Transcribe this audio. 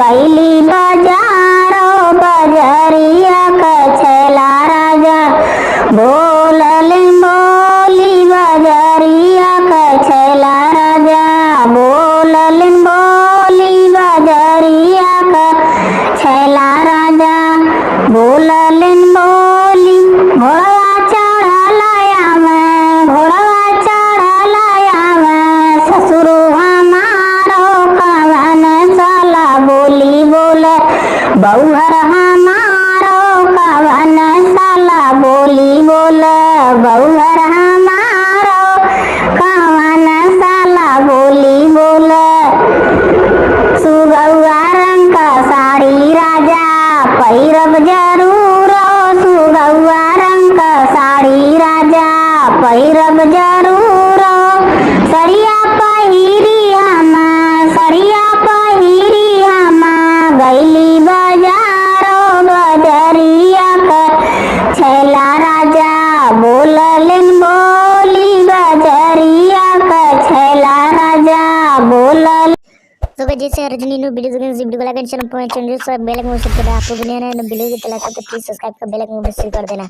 गैली बजारो बजरिया कछला राजा बोलल बोली बजरिया कछला राजा बोलल बोली बजरिया कछला राजा बोलल बोली घोड़वा चढ़लाया में घोड़वा चढ़लाया में ससुरो हमारो कवन साला बोली बोले बउहर हमारो कवन साला बोली बोले बउहर हमारो कवन साला बोली बोले सुगौआ रंग का साड़ी राजा पैरब जरूर सुगौआ रंग का साड़ी राजा पैरब जरूर सरिया पहिरी हम गैली बजारो बजरिया कछला राजा बोलल बोली बजरिया कछला राजा बोलल। तो गाइस जैसे रजनी नो वीडियो देखने से वीडियो को लाइक एंड चैनल पर बेल आइकन को सब्सक्राइब कर देना। आपको वीडियो वीडियो की तरह तो प्लीज सब्सक्राइब कर बेल आइकन को प्रेस कर देना।